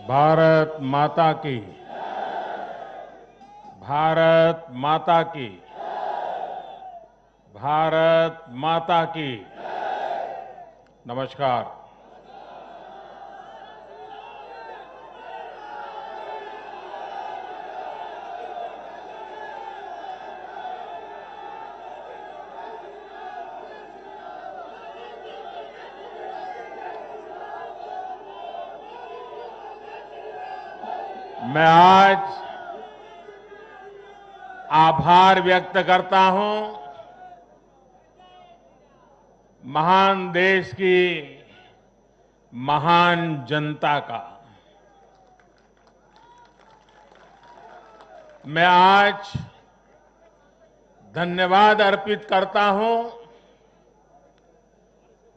भारत माता की। भारत माता की। भारत माता की। नमस्कार। मैं आज आभार व्यक्त करता हूं महान देश की महान जनता का। मैं आज धन्यवाद अर्पित करता हूं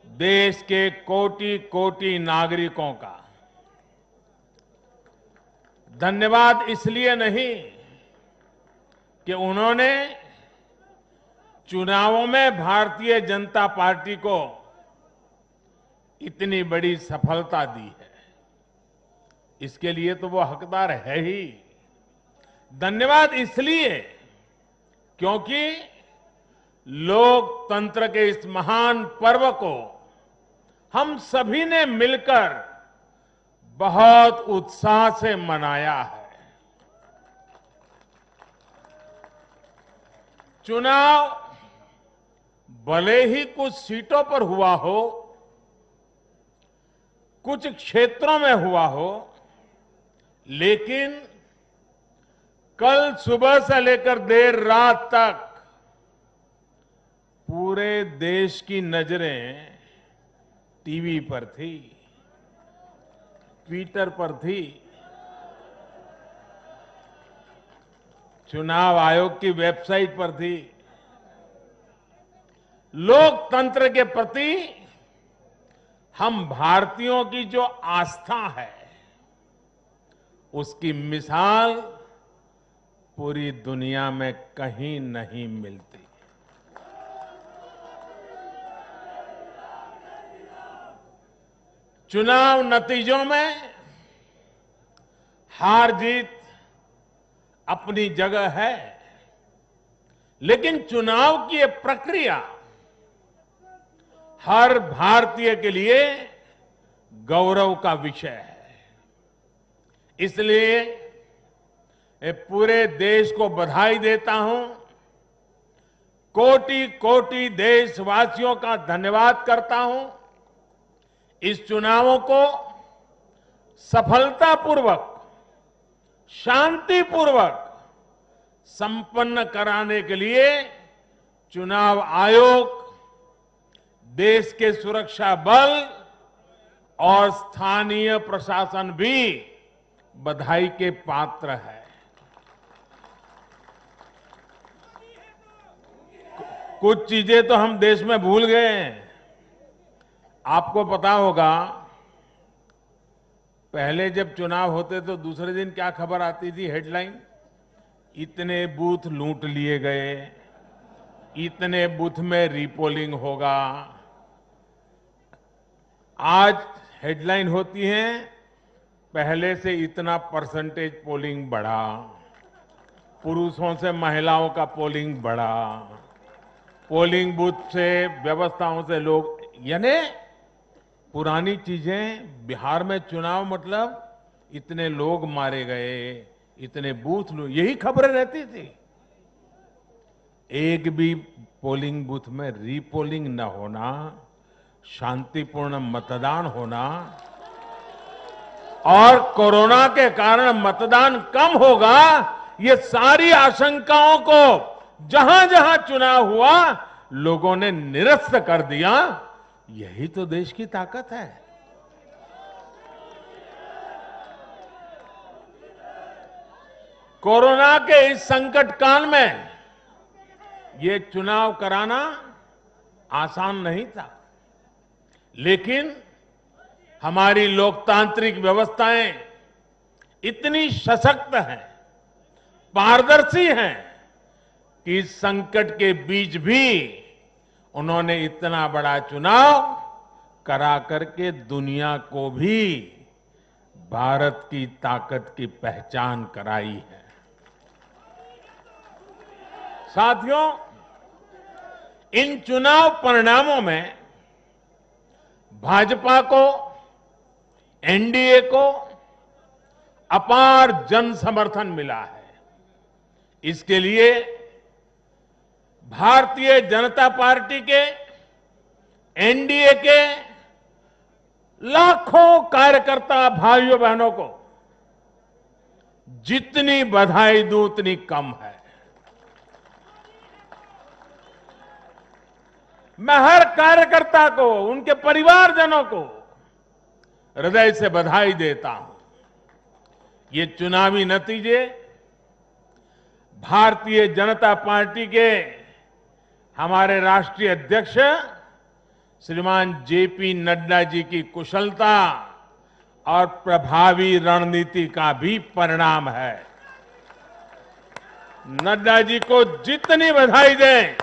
देश के कोटि कोटि नागरिकों का। धन्यवाद इसलिए नहीं कि उन्होंने चुनावों में भारतीय जनता पार्टी को इतनी बड़ी सफलता दी है, इसके लिए तो वो हकदार है ही। धन्यवाद इसलिए क्योंकि लोकतंत्र के इस महान पर्व को हम सभी ने मिलकर बहुत उत्साह से मनाया है। चुनाव भले ही कुछ सीटों पर हुआ हो, कुछ क्षेत्रों में हुआ हो, लेकिन कल सुबह से लेकर देर रात तक पूरे देश की नजरें टीवी पर थी, ट्विटर पर थी, चुनाव आयोग की वेबसाइट पर थी। लोकतंत्र के प्रति हम भारतीयों की जो आस्था है, उसकी मिसाल पूरी दुनिया में कहीं नहीं मिलती। चुनाव नतीजों में हार जीत अपनी जगह है, लेकिन चुनाव की ये प्रक्रिया हर भारतीय के लिए गौरव का विषय है। इसलिए मैं पूरे देश को बधाई देता हूं, कोटि कोटि देशवासियों का धन्यवाद करता हूं। इस चुनावों को सफलतापूर्वक, शांतिपूर्वक संपन्न कराने के लिए चुनाव आयोग, देश के सुरक्षा बल और स्थानीय प्रशासन भी बधाई के पात्र है। कुछ चीजें तो हम देश में भूल गए हैं। आपको पता होगा, पहले जब चुनाव होते तो दूसरे दिन क्या खबर आती थी, हेडलाइन? इतने बूथ लूट लिए गए, इतने बूथ में रीपोलिंग होगा। आज हेडलाइन होती है, पहले से इतना परसेंटेज पोलिंग बढ़ा, पुरुषों से महिलाओं का पोलिंग बढ़ा, पोलिंग बूथ से व्यवस्थाओं से लोग, यानी पुरानी चीजें। बिहार में चुनाव मतलब इतने लोग मारे गए, इतने बूथ, यही खबरें रहती थी। एक भी पोलिंग बूथ में रीपोलिंग न होना, शांतिपूर्ण मतदान होना, और कोरोना के कारण मतदान कम होगा, ये सारी आशंकाओं को जहां जहां चुनाव हुआ लोगों ने निरस्त कर दिया। यही तो देश की ताकत है। कोरोना के इस संकट काल में ये चुनाव कराना आसान नहीं था, लेकिन हमारी लोकतांत्रिक व्यवस्थाएं इतनी सशक्त हैं, पारदर्शी हैं कि इस संकट के बीच भी उन्होंने इतना बड़ा चुनाव करा करके दुनिया को भी भारत की ताकत की पहचान कराई है। साथियों, इन चुनाव परिणामों में भाजपा को, एनडीए को अपार जन समर्थन मिला है। इसके लिए भारतीय जनता पार्टी के, एनडीए के लाखों कार्यकर्ता भाइयों बहनों को जितनी बधाई दूं उतनी कम है। मैं हर कार्यकर्ता को, उनके परिवारजनों को हृदय से बधाई देता हूं। ये चुनावी नतीजे भारतीय जनता पार्टी के हमारे राष्ट्रीय अध्यक्ष श्रीमान जेपी नड्डा जी की कुशलता और प्रभावी रणनीति का भी परिणाम है। नड्डा जी को जितनी बधाई दें,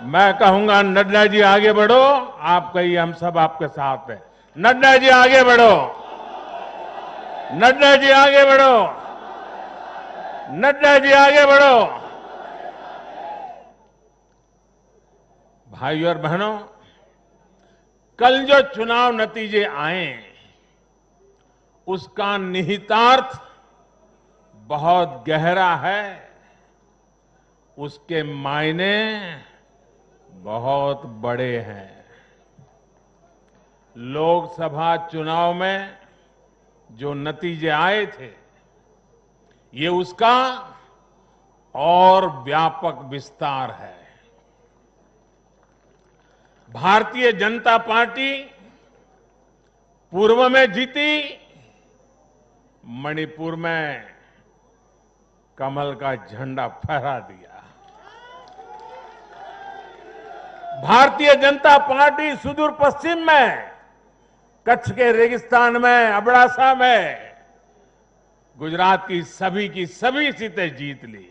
मैं कहूंगा नड्डा जी आगे बढ़ो, आप कहिए हम सब आपके साथ हैं। नड्डा जी आगे बढ़ो, नड्डा जी आगे बढ़ो, नड्डा जी आगे बढ़ो। भाइयों और बहनों, कल जो चुनाव नतीजे आए उसका निहितार्थ बहुत गहरा है, उसके मायने बहुत बड़े हैं। लोकसभा चुनाव में जो नतीजे आए थे, ये उसका और व्यापक विस्तार है। भारतीय जनता पार्टी पूर्व में जीती, मणिपुर में कमल का झंडा फहरा दिया। भारतीय जनता पार्टी सुदूर पश्चिम में, कच्छ के रेगिस्तान में, अबडासा में गुजरात की सभी सीटें जीत ली।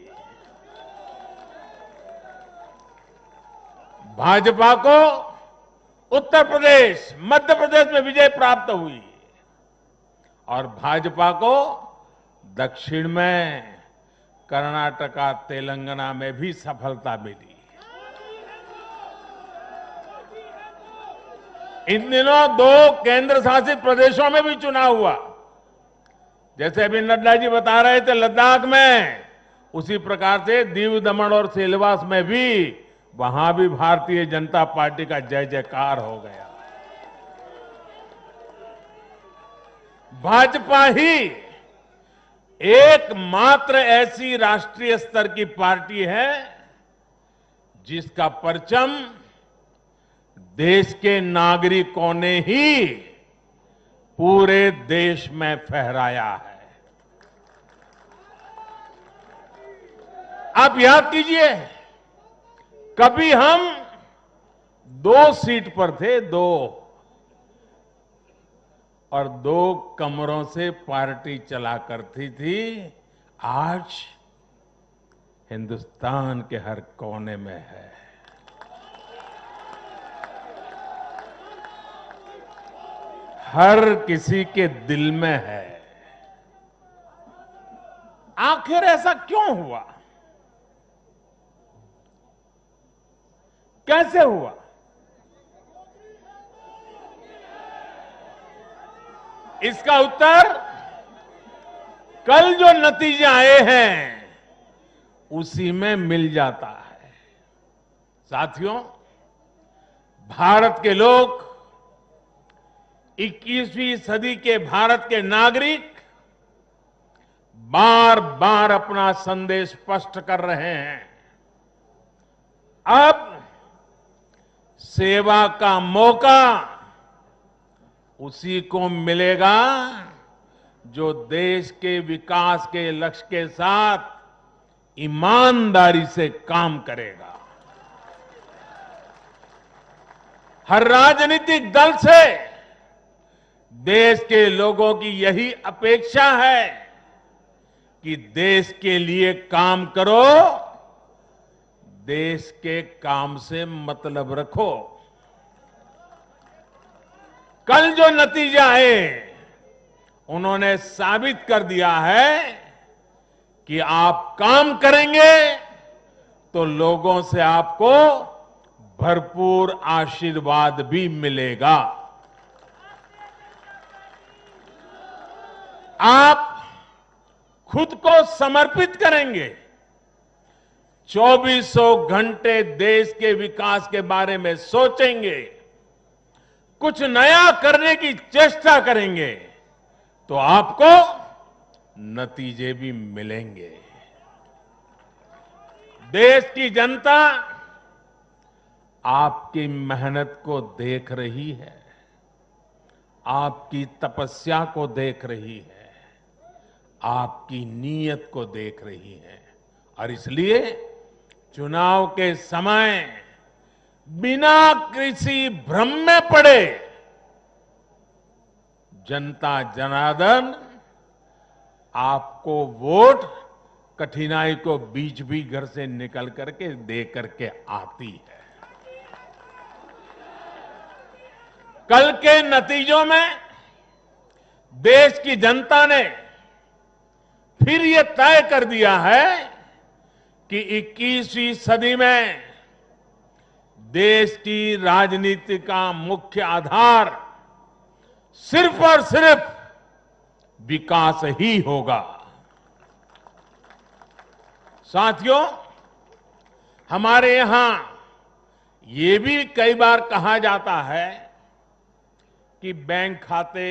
भाजपा को उत्तर प्रदेश, मध्य प्रदेश में विजय प्राप्त हुई और भाजपा को दक्षिण में कर्नाटका, तेलंगाना में भी सफलता मिली। इन दिनों 2 केंद्र शासित प्रदेशों में भी चुनाव हुआ। जैसे अभी नड्डा जी बता रहे थे लद्दाख में, उसी प्रकार से दीव, दमन और सिलवास में भी, वहां भी भारतीय जनता पार्टी का जय जयकार हो गया। भाजपा ही एकमात्र ऐसी राष्ट्रीय स्तर की पार्टी है जिसका परचम देश के नागरिकों ने ही पूरे देश में फहराया है। आप याद कीजिए, कभी हम 2 सीट पर थे, 2 और 2 कमरों से पार्टी चला करती थी। आज हिंदुस्तान के हर कोने में है। हर किसी के दिल में है। आखिर ऐसा क्यों हुआ? कैसे हुआ? इसका उत्तर कल जो नतीजे आए हैं उसी में मिल जाता है। साथियों, भारत के लोग, 21वीं सदी के भारत के नागरिक बार बार अपना संदेश स्पष्ट कर रहे हैं। अब सेवा का मौका उसी को मिलेगा जो देश के विकास के लक्ष्य के साथ ईमानदारी से काम करेगा। हर राजनीतिक दल से देश के लोगों की यही अपेक्षा है कि देश के लिए काम करो, देश के काम से मतलब रखो। कल जो नतीजा है, उन्होंने साबित कर दिया है कि आप काम करेंगे तो लोगों से आपको भरपूर आशीर्वाद भी मिलेगा। आप खुद को समर्पित करेंगे, 2400 घंटे देश के विकास के बारे में सोचेंगे, कुछ नया करने की चेष्टा करेंगे, तो आपको नतीजे भी मिलेंगे। देश की जनता आपकी मेहनत को देख रही है, आपकी तपस्या को देख रही है, आपकी नीयत को देख रही है, और इसलिए चुनाव के समय बिना किसी भ्रम में पड़े जनता जनार्दन आपको वोट कठिनाई को बीच भी घर से निकल करके दे करके आती है। कल के नतीजों में देश की जनता ने फिर ये तय कर दिया है कि 21वीं सदी में देश की राजनीति का मुख्य आधार सिर्फ और सिर्फ विकास ही होगा। साथियों, हमारे यहां ये भी कई बार कहा जाता है कि बैंक खाते,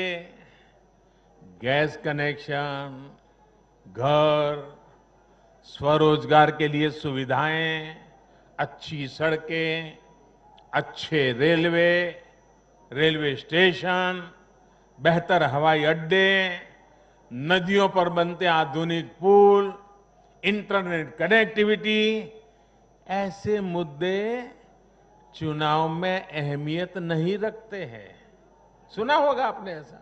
गैस कनेक्शन, घर, स्वरोजगार के लिए सुविधाएं, अच्छी सड़कें, अच्छे रेलवे स्टेशन, बेहतर हवाई अड्डे, नदियों पर बनते आधुनिक पुल, इंटरनेट कनेक्टिविटी, ऐसे मुद्दे चुनाव में अहमियत नहीं रखते हैं। सुना होगा आपने ऐसा।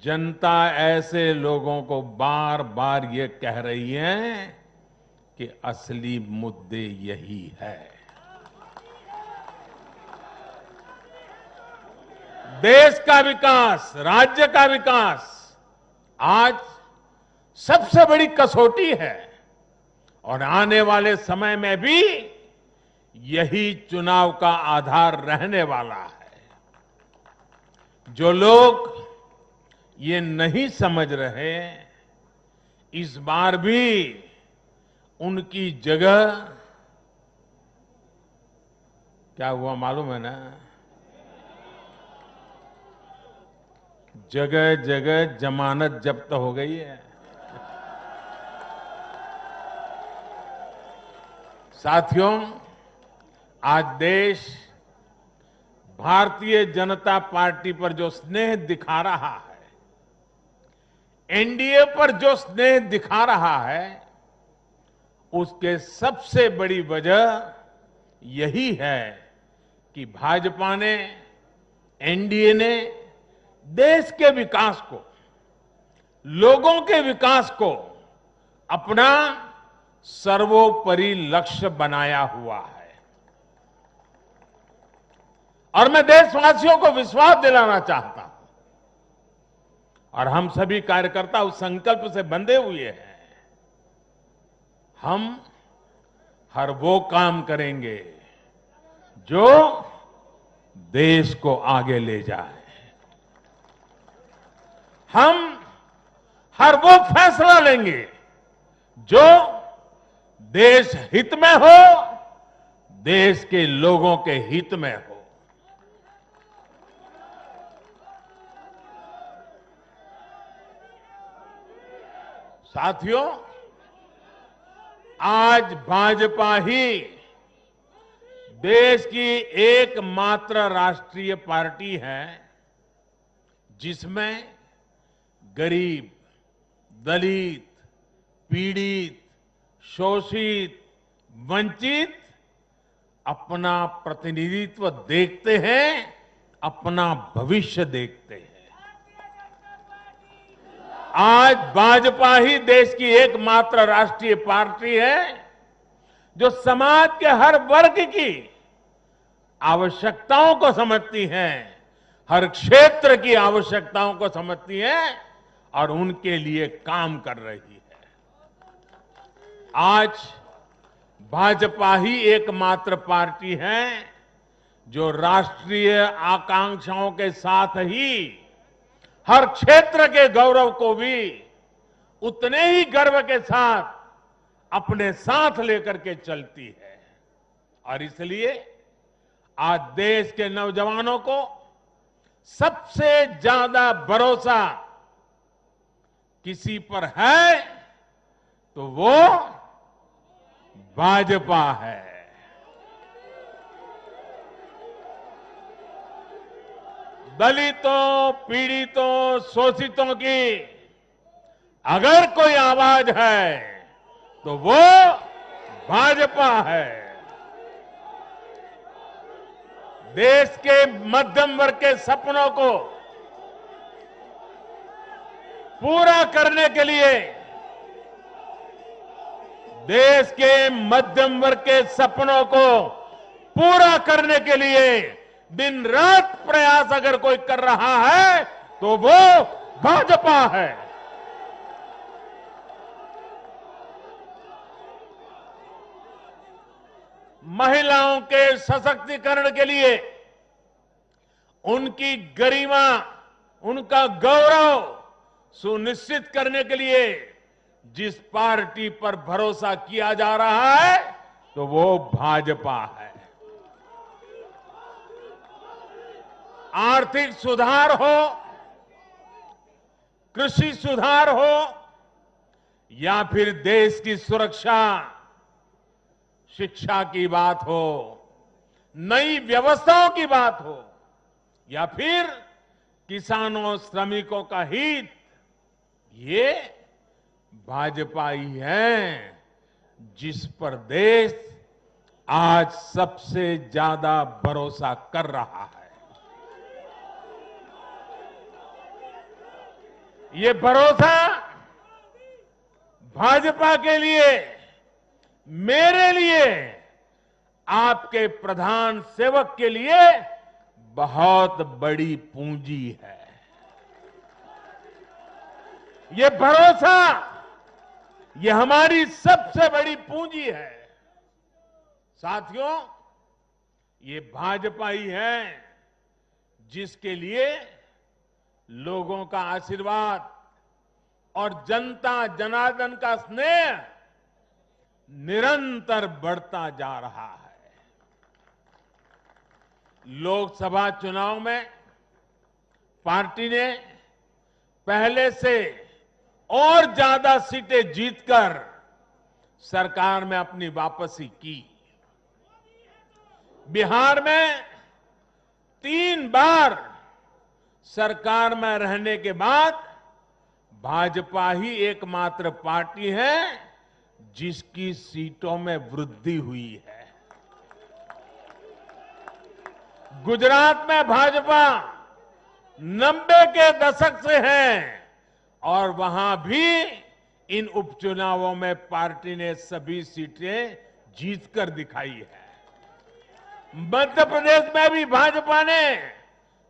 जनता ऐसे लोगों को बार बार ये कह रही है कि असली मुद्दे यही है। देश का विकास, राज्य का विकास आज सबसे बड़ी कसौटी है, और आने वाले समय में भी यही चुनाव का आधार रहने वाला है। जो लोग ये नहीं समझ रहे, इस बार भी उनकी जगह, क्या हुआ मालूम है ना, जगह जगह जमानत जब्त हो गई है। साथियों, आज देश भारतीय जनता पार्टी पर जो स्नेह दिखा रहा है, एनडीए पर जो स्नेह दिखा रहा है, उसके सबसे बड़ी वजह यही है कि भाजपा ने, एनडीए ने देश के विकास को, लोगों के विकास को अपना सर्वोपरि लक्ष्य बनाया हुआ है। और मैं देशवासियों को विश्वास दिलाना चाहता हूं, और हम सभी कार्यकर्ता उस संकल्प से बंधे हुए हैं, हम हर वो काम करेंगे जो देश को आगे ले जाए। हम हर वो फैसला लेंगे जो देश हित में हो, देश के लोगों के हित में हो। साथियों, आज भाजपा ही देश की एकमात्र राष्ट्रीय पार्टी है जिसमें गरीब, दलित, पीड़ित, शोषित, वंचित अपना प्रतिनिधित्व देखते हैं अपना भविष्य देखते हैं। आज भाजपा ही देश की एकमात्र राष्ट्रीय पार्टी है जो समाज के हर वर्ग की आवश्यकताओं को समझती है, हर क्षेत्र की आवश्यकताओं को समझती है और उनके लिए काम कर रही है। आज भाजपा ही एकमात्र पार्टी है जो राष्ट्रीय आकांक्षाओं के साथ ही हर क्षेत्र के गौरव को भी उतने ही गर्व के साथ अपने साथ लेकर के चलती है। और इसलिए आज देश के नौजवानों को सबसे ज्यादा भरोसा किसी पर है तो वो भाजपा है। दलितों, पीड़ितों, शोषितों की अगर कोई आवाज है तो वो भाजपा है। देश के मध्यम वर्ग के सपनों को पूरा करने के लिए, देश के मध्यम वर्ग के सपनों को पूरा करने के लिए दिन रात प्रयास अगर कोई कर रहा है तो वो भाजपा है। महिलाओं के सशक्तिकरण के लिए, उनकी गरिमा, उनका गौरव सुनिश्चित करने के लिए जिस पार्टी पर भरोसा किया जा रहा है तो वो भाजपा है। आर्थिक सुधार हो, कृषि सुधार हो या फिर देश की सुरक्षा, शिक्षा की बात हो, नई व्यवस्थाओं की बात हो या फिर किसानों, श्रमिकों का हित, ये भाजपा ही है जिस पर देश आज सबसे ज्यादा भरोसा कर रहा है। ये भरोसा भाजपा के लिए, मेरे लिए, आपके प्रधान सेवक के लिए बहुत बड़ी पूंजी है। ये भरोसा, ये हमारी सबसे बड़ी पूंजी है। साथियों, ये भाजपा ही है जिसके लिए लोगों का आशीर्वाद और जनता जनार्दन का स्नेह निरंतर बढ़ता जा रहा है। लोकसभा चुनाव में पार्टी ने पहले से और ज्यादा सीटें जीतकर सरकार में अपनी वापसी की। बिहार में 3 बार सरकार में रहने के बाद भाजपा ही एकमात्र पार्टी है जिसकी सीटों में वृद्धि हुई है। गुजरात में भाजपा 90 के दशक से है और वहां भी इन उपचुनावों में पार्टी ने सभी सीटें जीतकर दिखाई है। मध्य प्रदेश में भी भाजपा ने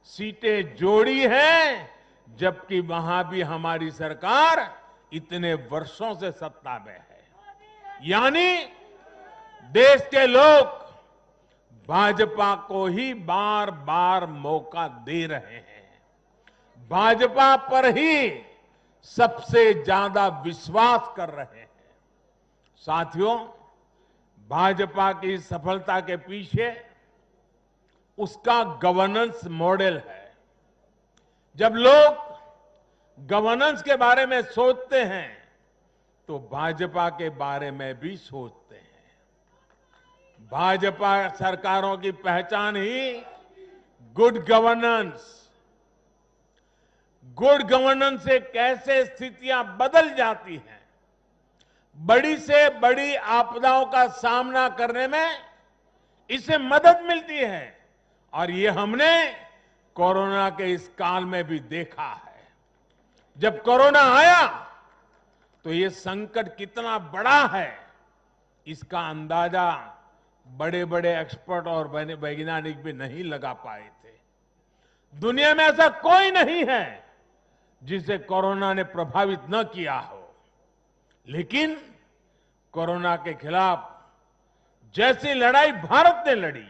सीटें जोड़ी हैं, जबकि वहां भी हमारी सरकार इतने वर्षों से सत्ता में है। यानी देश के लोग भाजपा को ही बार बार मौका दे रहे हैं। भाजपा पर ही सबसे ज्यादा विश्वास कर रहे हैं। साथियों, भाजपा की सफलता के पीछे उसका गवर्नेंस मॉडल है। जब लोग गवर्नेंस के बारे में सोचते हैं तो भाजपा के बारे में भी सोचते हैं। भाजपा सरकारों की पहचान ही गुड गवर्नेंस, गुड गवर्नेंस से कैसे स्थितियां बदल जाती हैं, बड़ी से बड़ी आपदाओं का सामना करने में इससे मदद मिलती है। और ये हमने कोरोना के इस काल में भी देखा है। जब कोरोना आया तो ये संकट कितना बड़ा है, इसका अंदाजा बड़े बड़े एक्सपर्ट और वैज्ञानिक भी नहीं लगा पाए थे। दुनिया में ऐसा कोई नहीं है जिसे कोरोना ने प्रभावित न किया हो, लेकिन कोरोना के खिलाफ जैसी लड़ाई भारत ने लड़ी,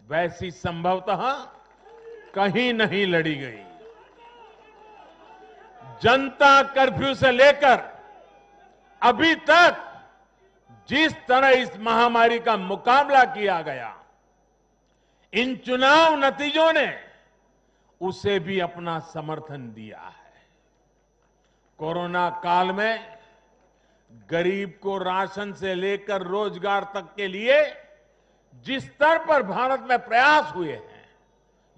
वैसी संभवतः कहीं नहीं लड़ी गई। जनता कर्फ्यू से लेकर अभी तक जिस तरह इस महामारी का मुकाबला किया गया, इन चुनाव नतीजों ने उसे भी अपना समर्थन दिया है। कोरोना काल में गरीब को राशन से लेकर रोजगार तक के लिए जिस स्तर पर भारत में प्रयास हुए हैं,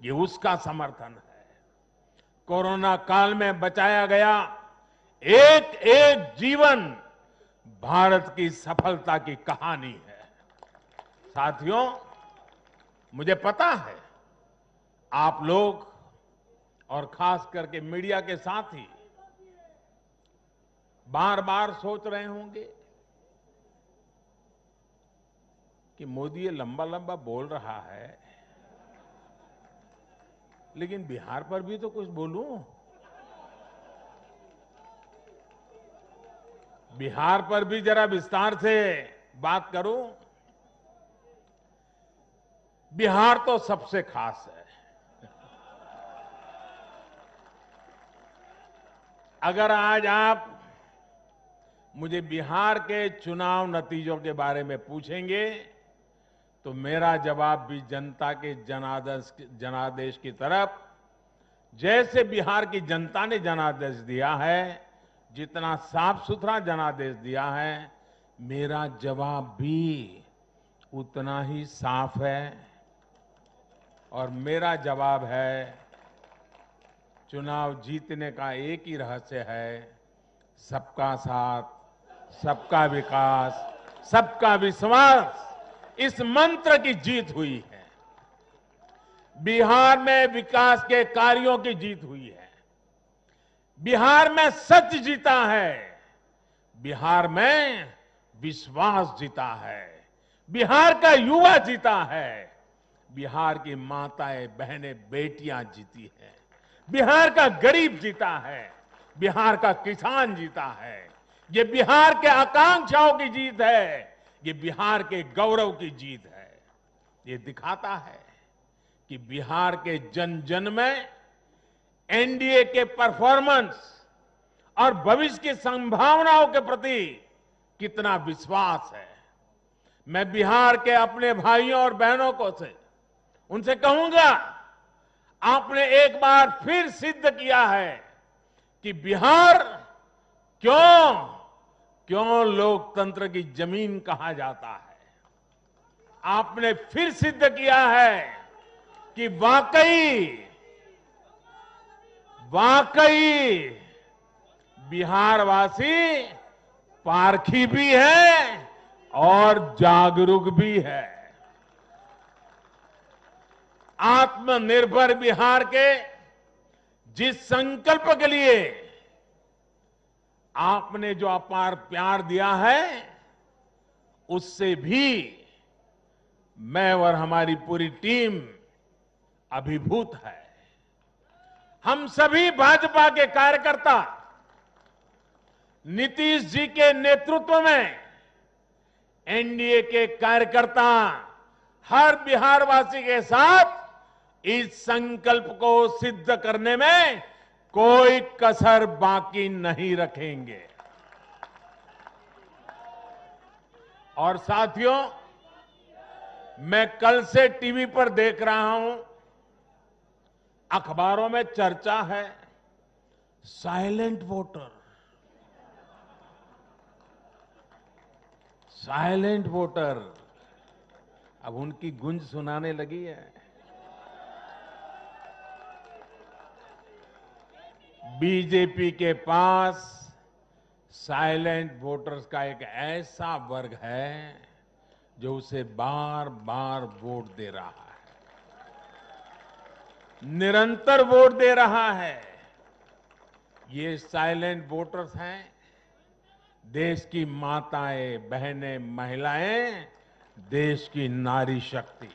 ये उसका समर्थन है। कोरोना काल में बचाया गया एक एक जीवन भारत की सफलता की कहानी है। साथियों, मुझे पता है आप लोग और खास करके मीडिया के साथी बार बार सोच रहे होंगे कि मोदी ये लंबा लंबा बोल रहा है, लेकिन बिहार पर भी तो कुछ बोलूं। बिहार पर भी जरा विस्तार से बात करूं। बिहार तो सबसे खास है। अगर आज आप मुझे बिहार के चुनाव नतीजों के बारे में पूछेंगे तो मेरा जवाब भी जनता के जनादेश की तरफ, जैसे बिहार की जनता ने जनादेश दिया है, जितना साफ सुथरा जनादेश दिया है, मेरा जवाब भी उतना ही साफ है। और मेरा जवाब है, चुनाव जीतने का एक ही रहस्य है, सबका साथ, सबका विकास, सबका विश्वास। इस मंत्र की जीत हुई है। बिहार में विकास के कार्यों की जीत हुई है। बिहार में सच जीता है। बिहार में विश्वास जीता है। बिहार का युवा जीता है। बिहार की माताएं, बहनें, बेटियां जीती हैं। बिहार का गरीब जीता है। बिहार का किसान जीता है। ये बिहार के आकांक्षाओं की जीत है। ये बिहार के गौरव की जीत है। ये दिखाता है कि बिहार के जन जन में एनडीए के परफॉर्मेंस और भविष्य की संभावनाओं के प्रति कितना विश्वास है। मैं बिहार के अपने भाइयों और बहनों को उनसे कहूंगा, आपने एक बार फिर सिद्ध किया है कि बिहार क्यों लोकतंत्र की जमीन कहा जाता है। आपने फिर सिद्ध किया है कि वाकई बिहारवासी पारखी भी है और जागरूक भी है। आत्मनिर्भर बिहार के जिस संकल्प के लिए आपने जो अपार प्यार दिया है, उससे भी मैं और हमारी पूरी टीम अभिभूत है। हम सभी भाजपा के कार्यकर्ता नीतीश जी के नेतृत्व में एनडीए के कार्यकर्ता हर बिहारवासी के साथ इस संकल्प को सिद्ध करने में कोई कसर बाकी नहीं रखेंगे। और साथियों, मैं कल से टीवी पर देख रहा हूं, अखबारों में चर्चा है, साइलेंट वोटर। साइलेंट वोटर अब उनकी गूंज सुनाने लगी है। बीजेपी के पास साइलेंट वोटर्स का एक ऐसा वर्ग है जो उसे बार बार वोट दे रहा है। निरंतर वोट दे रहा है, ये साइलेंट वोटर्स हैं, देश की माताएं, बहनें, महिलाएं, देश की नारी शक्ति।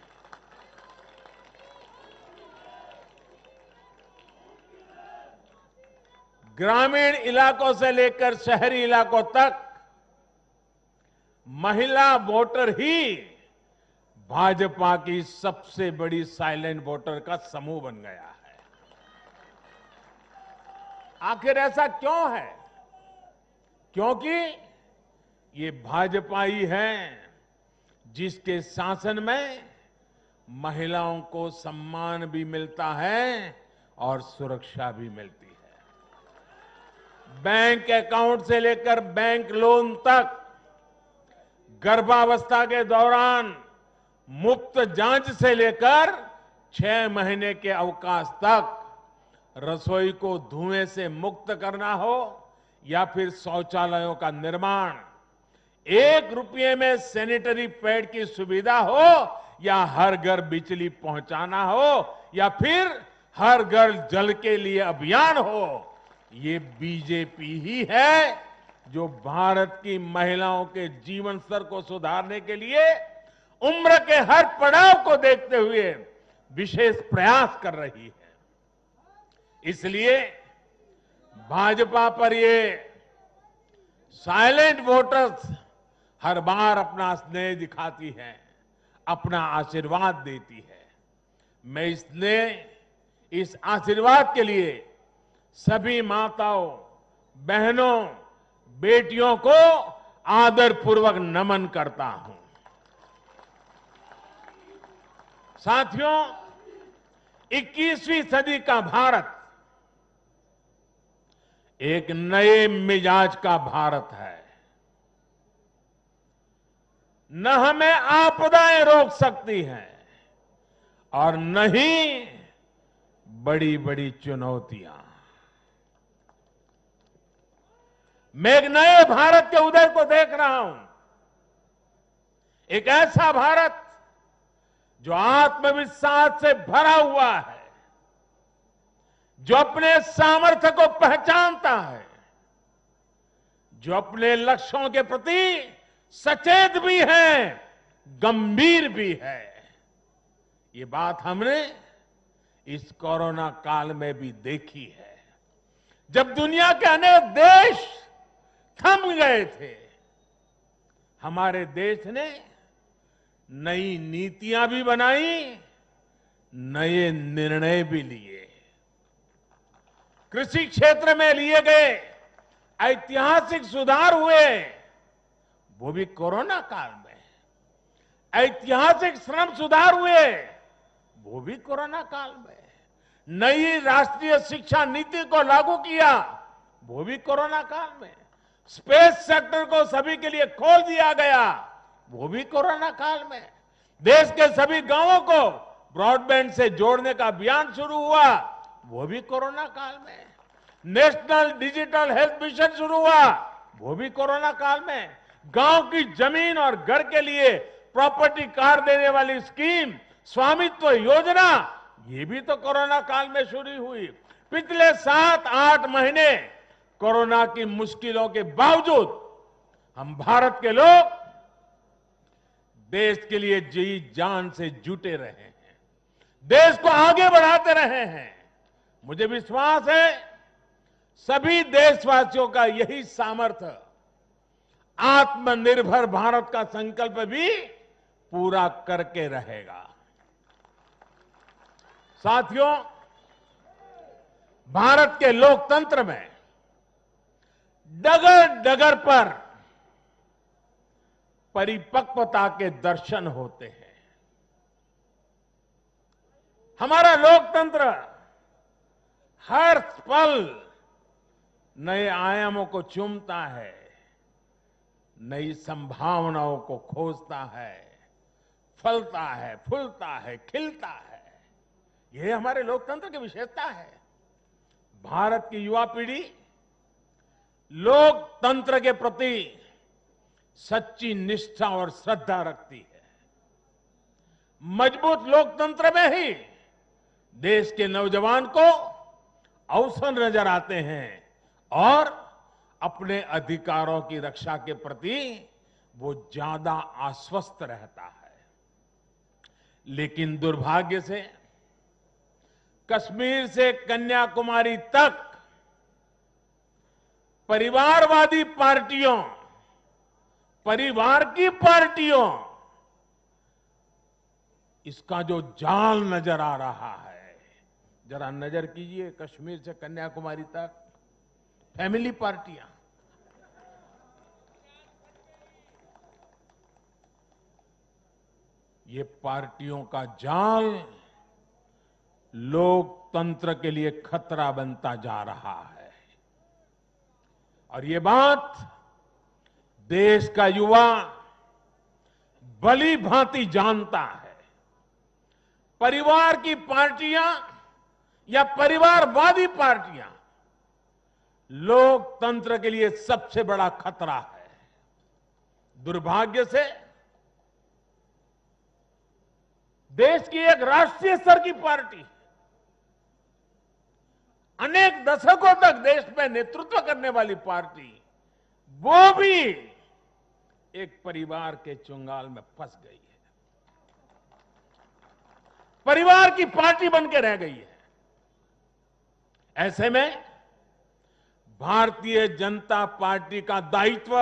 ग्रामीण इलाकों से लेकर शहरी इलाकों तक महिला वोटर ही भाजपा की सबसे बड़ी साइलेंट वोटर का समूह बन गया है। आखिर ऐसा क्यों है? क्योंकि ये भाजपा ही है जिसके शासन में महिलाओं को सम्मान भी मिलता है और सुरक्षा भी मिलती है। बैंक अकाउंट से लेकर बैंक लोन तक, गर्भावस्था के दौरान मुफ्त जांच से लेकर 6 महीने के अवकाश तक, रसोई को धुएं से मुक्त करना हो या फिर शौचालयों का निर्माण, 1 रुपये में सैनिटरी पैड की सुविधा हो या हर घर बिजली पहुंचाना हो या फिर हर घर जल के लिए अभियान हो, ये बीजेपी ही है जो भारत की महिलाओं के जीवन स्तर को सुधारने के लिए उम्र के हर पड़ाव को देखते हुए विशेष प्रयास कर रही है। इसलिए भाजपा पर ये साइलेंट वोटर्स हर बार अपना स्नेह दिखाती है, अपना आशीर्वाद देती है। मैं इस आशीर्वाद के लिए सभी माताओं, बहनों, बेटियों को आदरपूर्वक नमन करता हूं। साथियों, 21वीं सदी का भारत एक नए मिजाज का भारत है। न हमें आपदाएं रोक सकती हैं और न ही बड़ी बड़ी चुनौतियां। मैं एक नए भारत के उदय को देख रहा हूं, एक ऐसा भारत जो आत्मविश्वास से भरा हुआ है, जो अपने सामर्थ्य को पहचानता है, जो अपने लक्ष्यों के प्रति सचेत भी है, गंभीर भी है। ये बात हमने इस कोरोना काल में भी देखी है, जब दुनिया के अनेक देश थम गए थे। हमारे देश ने नई नीतियां भी बनाई, नए निर्णय भी लिए। कृषि क्षेत्र में लिए गए ऐतिहासिक सुधार हुए, वो भी कोरोना काल में। ऐतिहासिक श्रम सुधार हुए, वो भी कोरोना काल में। नई राष्ट्रीय शिक्षा नीति को लागू किया, वो भी कोरोना काल में। स्पेस सेक्टर को सभी के लिए खोल दिया गया, वो भी कोरोना काल में। देश के सभी गांवों को ब्रॉडबैंड से जोड़ने का अभियान शुरू हुआ, वो भी कोरोना काल में। नेशनल डिजिटल हेल्थ मिशन शुरू हुआ, वो भी कोरोना काल में। गांव की जमीन और घर के लिए प्रॉपर्टी कार्ड देने वाली स्कीम, स्वामित्व योजना, ये भी तो कोरोना काल में शुरू हुई। पिछले 7-8 महीने कोरोना की मुश्किलों के बावजूद हम भारत के लोग देश के लिए जी जान से जुटे रहे हैं, देश को आगे बढ़ाते रहे हैं। मुझे विश्वास है सभी देशवासियों का यही सामर्थ्य आत्मनिर्भर भारत का संकल्प भी पूरा करके रहेगा। साथियों, भारत के लोकतंत्र में डगर डगर पर परिपक्वता के दर्शन होते हैं। हमारा लोकतंत्र हर पल नए आयामों को चूमता है, नई संभावनाओं को खोजता है, फलता है, फूलता है, खिलता है। यह हमारे लोकतंत्र की विशेषता है। भारत की युवा पीढ़ी लोकतंत्र के प्रति सच्ची निष्ठा और श्रद्धा रखती है। मजबूत लोकतंत्र में ही देश के नौजवान को अवसर नजर आते हैं और अपने अधिकारों की रक्षा के प्रति वो ज्यादा आश्वस्त रहता है। लेकिन दुर्भाग्य से कश्मीर से कन्याकुमारी तक परिवारवादी पार्टियों, परिवार की पार्टियों, इसका जो जाल नजर आ रहा है, जरा नजर कीजिए कश्मीर से कन्याकुमारी तक फैमिली पार्टियां, ये पार्टियों का जाल लोकतंत्र के लिए खतरा बनता जा रहा है। और ये बात देश का युवा भली भांति जानता है। परिवार की पार्टियां या परिवारवादी पार्टियां लोकतंत्र के लिए सबसे बड़ा खतरा है। दुर्भाग्य से देश की एक राष्ट्रीय स्तर की पार्टी अनेक दशकों तक देश में नेतृत्व करने वाली पार्टी, वो भी एक परिवार के चुंगाल में फंस गई है, परिवार की पार्टी बन के रह गई है। ऐसे में भारतीय जनता पार्टी का दायित्व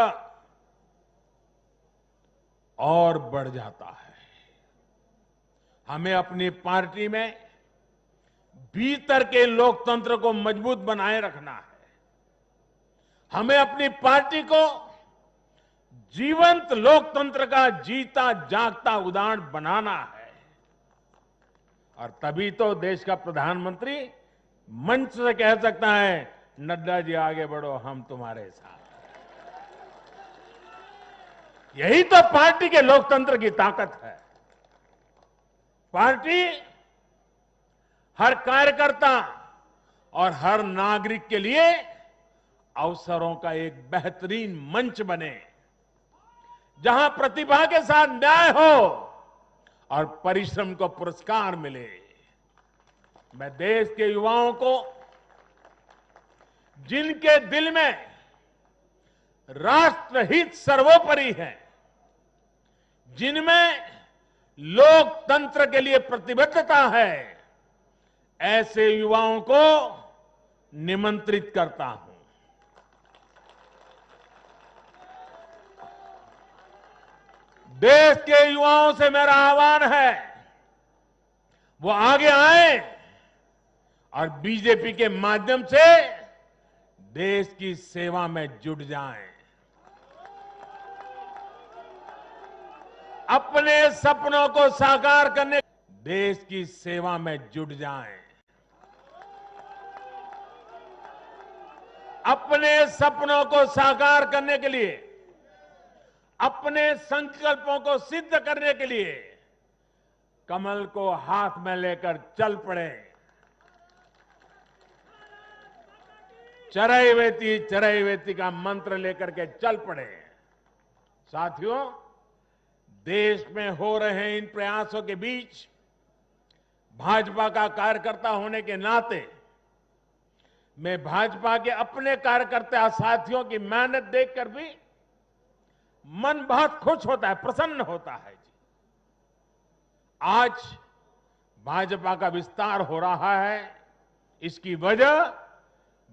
और बढ़ जाता है। हमें अपनी पार्टी में भीतर के लोकतंत्र को मजबूत बनाए रखना है। हमें अपनी पार्टी को जीवंत लोकतंत्र का जीता जागता उदाहरण बनाना है। और तभी तो देश का प्रधानमंत्री मंच से कह सकता है, नड्डा जी आगे बढ़ो, हम तुम्हारे साथ। यही तो पार्टी के लोकतंत्र की ताकत है। पार्टी हर कार्यकर्ता और हर नागरिक के लिए अवसरों का एक बेहतरीन मंच बने, जहां प्रतिभा के साथ न्याय हो और परिश्रम को पुरस्कार मिले। मैं देश के युवाओं को, जिनके दिल में राष्ट्रहित सर्वोपरि है, जिनमें लोकतंत्र के लिए प्रतिबद्धता है, ऐसे युवाओं को निमंत्रित करता हूं। देश के युवाओं से मेरा आह्वान है, वो आगे आए और बीजेपी के माध्यम से देश की सेवा में जुट जाएं। अपने सपनों को साकार करने, देश की सेवा में जुट जाएं। अपने सपनों को साकार करने के लिए, अपने संकल्पों को सिद्ध करने के लिए कमल को हाथ में लेकर चल पड़े। चरैवेति का मंत्र लेकर के चल पड़े। साथियों, देश में हो रहे इन प्रयासों के बीच भाजपा का कार्यकर्ता होने के नाते मैं भाजपा के अपने कार्यकर्ता साथियों की मेहनत देखकर भी मन बहुत खुश होता है, प्रसन्न होता है। आज भाजपा का विस्तार हो रहा है, इसकी वजह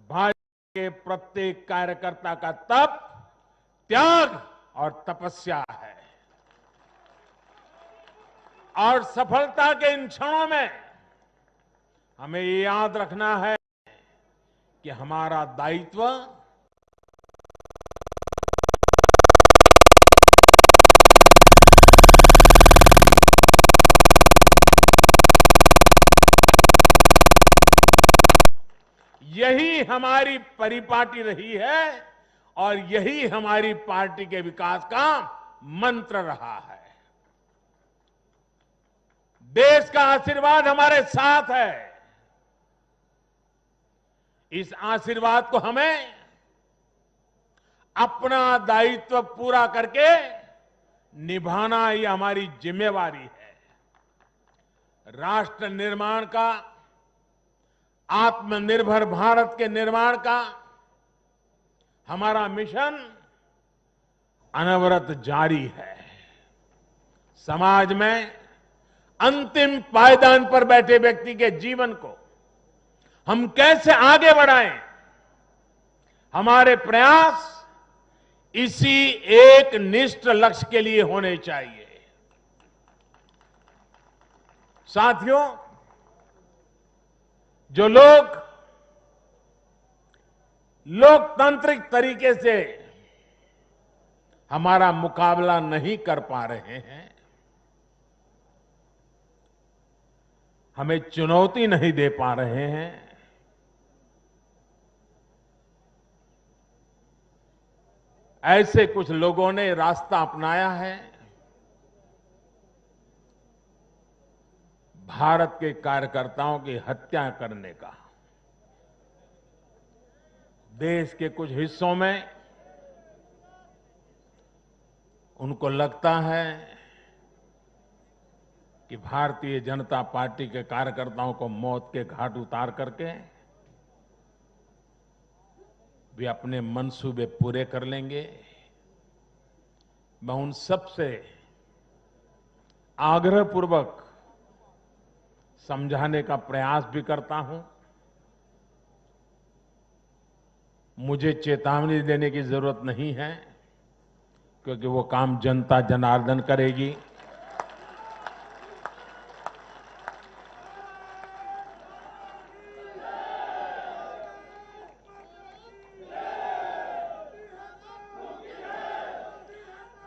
भाजपा के प्रत्येक कार्यकर्ता का तप, त्याग और तपस्या है। और सफलता के इन क्षणों में हमें ये याद रखना है कि हमारा दायित्व यही हमारी परिपाटी रही है और यही हमारी पार्टी के विकास का मंत्र रहा है। देश का आशीर्वाद हमारे साथ है। इस आशीर्वाद को हमें अपना दायित्व पूरा करके निभाना, ये हमारी जिम्मेवारी है। राष्ट्र निर्माण का आत्मनिर्भर भारत के निर्माण का हमारा मिशन अनवरत जारी है। समाज में अंतिम पायदान पर बैठे व्यक्ति के जीवन को हम कैसे आगे बढ़ाएं, हमारे प्रयास इसी एक निष्ठ लक्ष्य के लिए होने चाहिए। साथियों, जो लोग लोकतांत्रिक तरीके से हमारा मुकाबला नहीं कर पा रहे हैं, हमें चुनौती नहीं दे पा रहे हैं, ऐसे कुछ लोगों ने रास्ता अपनाया है भारत के कार्यकर्ताओं की हत्या करने का। देश के कुछ हिस्सों में उनको लगता है कि भारतीय जनता पार्टी के कार्यकर्ताओं को मौत के घाट उतार करके वे अपने मंसूबे पूरे कर लेंगे। मैं उन सब से आग्रहपूर्वक समझाने का प्रयास भी करता हूं। मुझे चेतावनी देने की जरूरत नहीं है, क्योंकि वो काम जनता जनार्दन करेगी।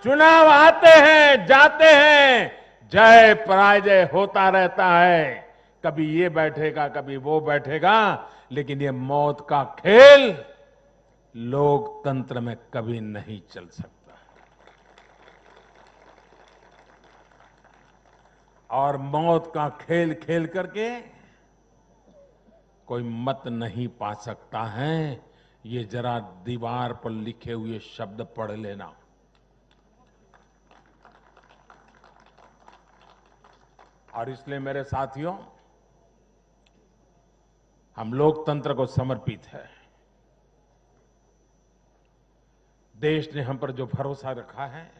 चुनाव आते हैं, जाते हैं, जय पराजय होता रहता है। कभी ये बैठेगा, कभी वो बैठेगा, लेकिन ये मौत का खेल लोकतंत्र में कभी नहीं चल सकता। और मौत का खेल खेल करके कोई मत नहीं पा सकता है। ये जरा दीवार पर लिखे हुए शब्द पढ़ लेना। और इसलिए मेरे साथियों, हम लोकतंत्र को समर्पित है। देश ने हम पर जो भरोसा रखा है,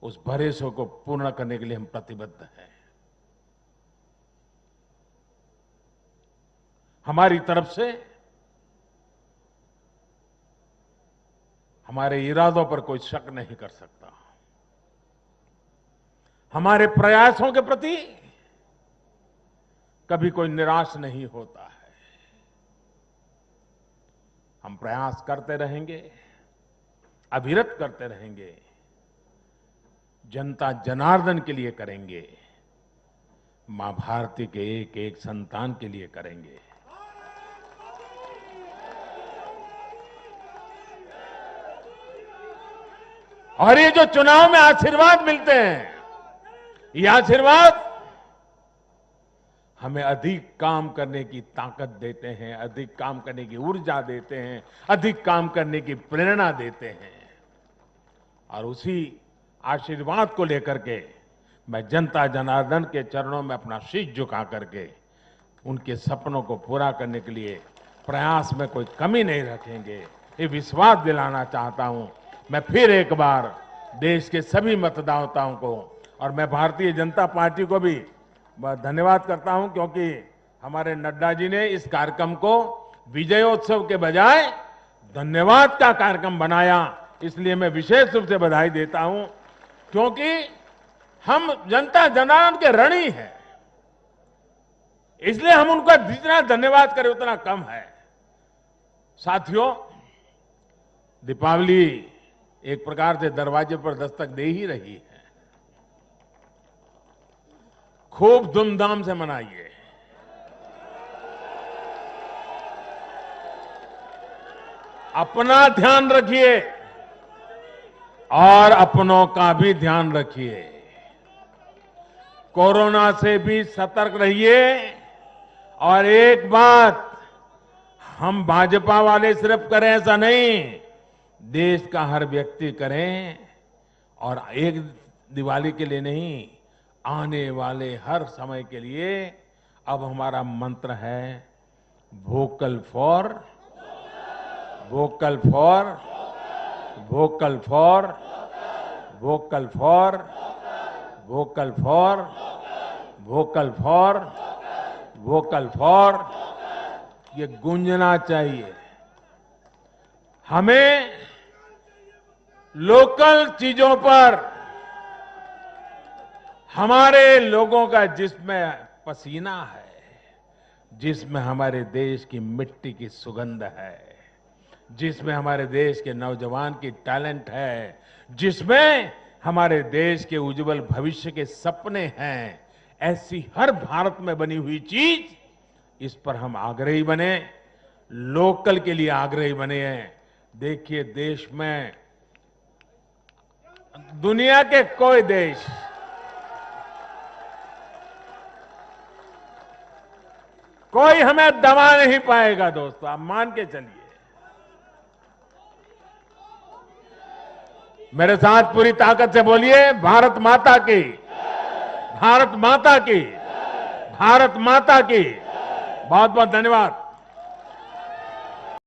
उस भरोसे को पूर्ण करने के लिए हम प्रतिबद्ध हैं। हमारी तरफ से हमारे इरादों पर कोई शक नहीं कर सकता। हमारे प्रयासों के प्रति कभी कोई निराश नहीं होता है। हम प्रयास करते रहेंगे, अविरत करते रहेंगे, जनता जनार्दन के लिए करेंगे, मां भारती के एक एक संतान के लिए करेंगे। और ये जो चुनाव में आशीर्वाद मिलते हैं, ये आशीर्वाद हमें अधिक काम करने की ताकत देते हैं, अधिक काम करने की ऊर्जा देते हैं, अधिक काम करने की प्रेरणा देते हैं। और उसी आशीर्वाद को लेकर के मैं जनता जनार्दन के चरणों में अपना शीश झुका करके उनके सपनों को पूरा करने के लिए प्रयास में कोई कमी नहीं रखेंगे, ये विश्वास दिलाना चाहता हूं। मैं फिर एक बार देश के सभी मतदाताओं को और मैं भारतीय जनता पार्टी को भी धन्यवाद करता हूं, क्योंकि हमारे नड्डा जी ने इस कार्यक्रम को विजयोत्सव के बजाय धन्यवाद का कार्यक्रम बनाया। इसलिए मैं विशेष रूप से बधाई देता हूं, क्योंकि हम जनता जनार्दन के ऋणी हैं। इसलिए हम उनका जितना धन्यवाद करें उतना कम है। साथियों, दीपावली एक प्रकार से दरवाजे पर दस्तक दे ही रही है। खूब धूमधाम से मनाइए। अपना ध्यान रखिए और अपनों का भी ध्यान रखिए। कोरोना से भी सतर्क रहिए। और एक बात हम भाजपा वाले सिर्फ करें ऐसा नहीं, देश का हर व्यक्ति करें। और एक दिवाली के लिए नहीं, आने वाले हर समय के लिए अब हमारा मंत्र है vocal for vocal for vocal for vocal for vocal for vocal for vocal for ये गूंजना चाहिए। हमें लोकल चीजों पर हमारे लोगों का जिसमें पसीना है, जिसमें हमारे देश की मिट्टी की सुगंध है, जिसमें हमारे देश के नौजवान की टैलेंट है, जिसमें हमारे देश के उज्जवल भविष्य के सपने हैं, ऐसी हर भारत में बनी हुई चीज, इस पर हम आग्रही बने, लोकल के लिए आग्रही बने हैं। देखिए, देश में दुनिया के कोई देश कोई हमें दबा नहीं पाएगा दोस्तों, आप मान के चलिए। मेरे साथ पूरी ताकत से बोलिए, भारत माता की, भारत माता की, भारत माता की। बहुत बहुत धन्यवाद।